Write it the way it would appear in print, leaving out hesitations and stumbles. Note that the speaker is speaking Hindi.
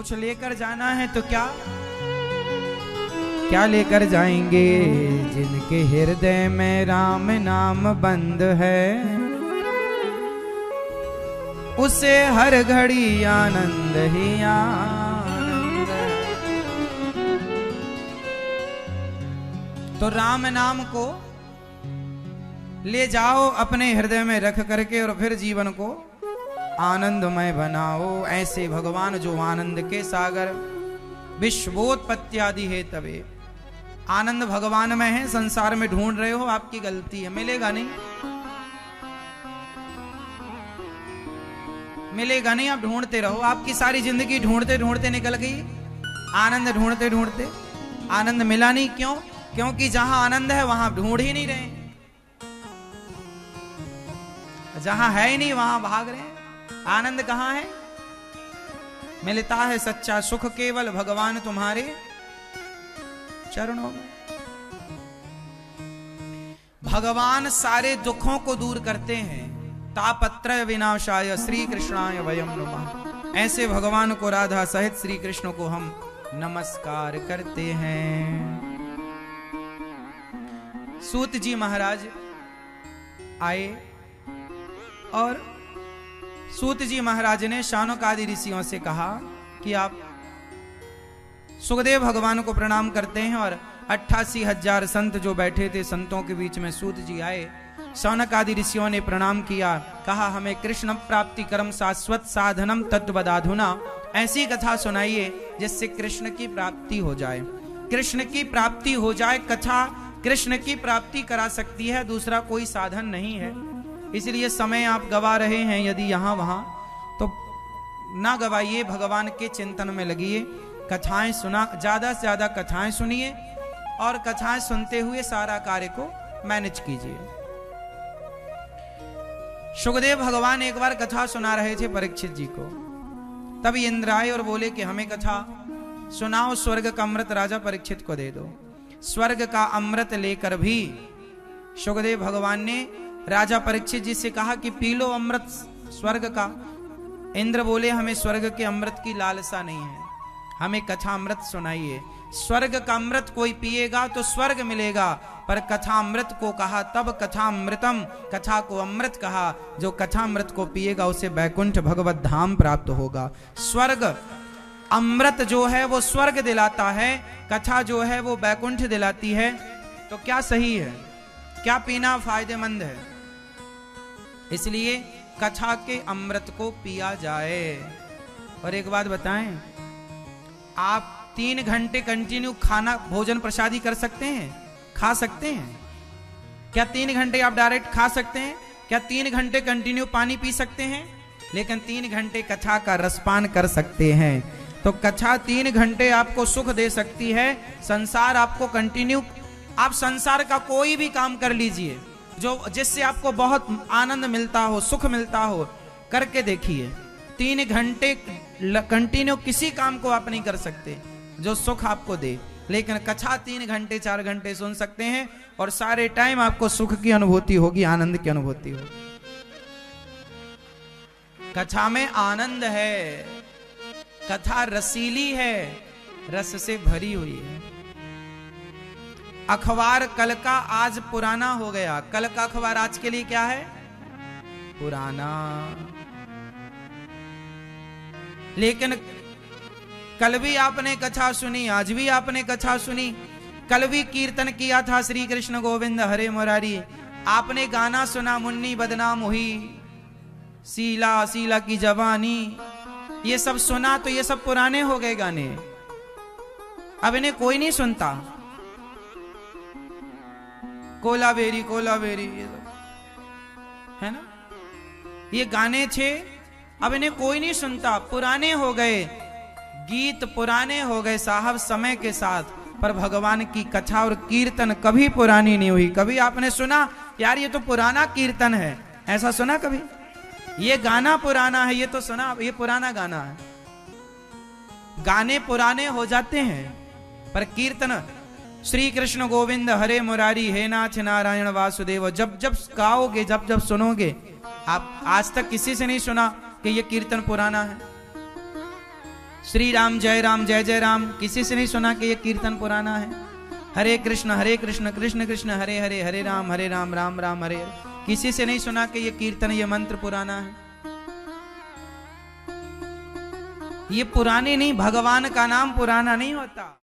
कुछ लेकर जाना है तो क्या क्या लेकर जाएंगे? जिनके हृदय में राम नाम बंद है, उसे हर घड़ी आनंद ही आनंद है। तो राम नाम को ले जाओ अपने हृदय में रख करके और फिर जीवन को आनंदमय बनाओ। ऐसे भगवान जो आनंद के सागर विश्वोत्पत्ति आदि है तबे। आनंद भगवान में है, संसार में ढूंढ रहे हो, आपकी गलती है, मिलेगा नहीं, मिलेगा नहीं। आप ढूंढते रहो, आपकी सारी जिंदगी ढूंढते ढूंढते निकल गई, आनंद ढूंढते ढूंढते आनंद मिला नहीं। क्यों? क्योंकि जहां आनंद है वहां ढूंढ ही नहीं रहे, जहां है ही नहीं वहां भाग रहे हैं। आनंद कहां है? मिलता है सच्चा सुख केवल भगवान तुम्हारे चरणों में। भगवान सारे दुखों को दूर करते हैं। तापत्रय विनाशाय श्री कृष्णाय वयम नमः। ऐसे भगवान को, राधा सहित श्री कृष्ण को हम नमस्कार करते हैं। सूत जी महाराज आए और सूत जी महाराज ने शानक आदि ऋषियों से कहा कि आप सुखदेव भगवान को प्रणाम करते हैं। और 88,000 संत जो बैठे थे, संतों के बीच में सूत जी आए। शौनक आदि ऋषियों ने प्रणाम किया, कहा हमें कृष्ण प्राप्ति कर्म शाश्वत साधनम तत्वदाधुना, ऐसी कथा सुनाइए जिससे कृष्ण की प्राप्ति हो जाए। कृष्ण की प्राप्ति हो जाए, कथा कृष्ण की प्राप्ति करा सकती है, दूसरा कोई साधन नहीं है। इसलिए समय आप गवा रहे हैं यदि यहां वहां, तो ना गवाइए, भगवान के चिंतन में लगिए। कथाएं सुना, ज्यादा से ज्यादा कथाएं सुनिए और कथाएं सुनते हुए सारा कार्य को मैनेज कीजिए। सुखदेव भगवान एक बार कथा सुना रहे थे परीक्षित जी को। तब इंद्र आए और बोले कि हमें कथा सुनाओ, स्वर्ग का अमृत राजा परीक्षित को दे दो। स्वर्ग का अमृत लेकर भी सुखदेव भगवान ने राजा परीक्षित जी से कहा कि पी लो अमृत स्वर्ग का। इंद्र बोले हमें स्वर्ग के अमृत की लालसा नहीं है, हमें कथा अमृत सुनाइए। स्वर्ग का अमृत कोई पिएगा तो स्वर्ग मिलेगा, पर कथा अमृत को कहा तब कथा अमृतम, कथा को अमृत कहा। जो कथा अमृत को पिएगा उसे बैकुंठ भगवत धाम प्राप्त होगा। स्वर्ग अमृत जो है वो स्वर्ग दिलाता है, कथा जो है वो बैकुंठ दिलाती है। तो क्या सही है, क्या पीना फायदेमंद है? इसलिए कथा के अमृत को पिया जाए। और एक बात बताएं, आप 3 घंटे कंटिन्यू खाना भोजन प्रसादी कर सकते हैं? खा सकते हैं क्या? 3 घंटे आप डायरेक्ट खा सकते हैं क्या? 3 घंटे कंटिन्यू पानी पी सकते हैं? लेकिन 3 घंटे कथा का रसपान कर सकते हैं। तो कथा 3 घंटे आपको सुख दे सकती है। संसार आपको कंटिन्यू, आप संसार का कोई भी काम कर लीजिए जो जिससे आपको बहुत आनंद मिलता हो, सुख मिलता हो, करके देखिए। 3 घंटे कंटिन्यू किसी काम को आप नहीं कर सकते जो सुख आपको दे, लेकिन कथा 3 घंटे 4 घंटे सुन सकते हैं और सारे टाइम आपको सुख की अनुभूति होगी, आनंद की अनुभूति होगी। कथा में आनंद है, कथा रसीली है, रस से भरी हुई है। अखबार कल का आज पुराना हो गया, कल का अखबार आज के लिए क्या है? पुराना। लेकिन कल भी आपने कथा सुनी, आज भी आपने कथा सुनी। कल भी कीर्तन किया था श्री कृष्ण गोविंद हरे मुरारी, आपने गाना सुना मुन्नी बदनाम हुई, सीला सीला की जवानी, ये सब सुना। तो ये सब पुराने हो गए गाने, अब इन्हें कोई नहीं सुनता। कोलावेरी कोलावेरी है ना, ये गाने थे, अब इन्हें कोई नहीं सुनता, पुराने हो गए। गीत पुराने हो गए साहब समय के साथ, पर भगवान की कथा और कीर्तन कभी पुरानी नहीं हुई। कभी आपने सुना यार ये तो पुराना कीर्तन है, ऐसा सुना कभी? ये गाना पुराना है, ये तो सुना, ये पुराना गाना है। गाने पुराने हो जाते हैं पर कीर्तन श्री कृष्ण गोविंद हरे मुरारी हे नाथ नारायण वासुदेव जब जब गाओगे, जब जब सुनोगे, आप आज तक किसी से नहीं सुना कि ये कीर्तन पुराना है। श्री राम जय जय राम। किसी से नहीं सुना कि ये कीर्तन पुराना है? हरे कृष्ण कृष्ण कृष्ण हरे हरे, हरे राम राम राम हरे हरे। किसी से नहीं सुना कि ये कीर्तन, ये मंत्र पुराना है? ये पुराने नहीं, भगवान का नाम पुराना नहीं होता।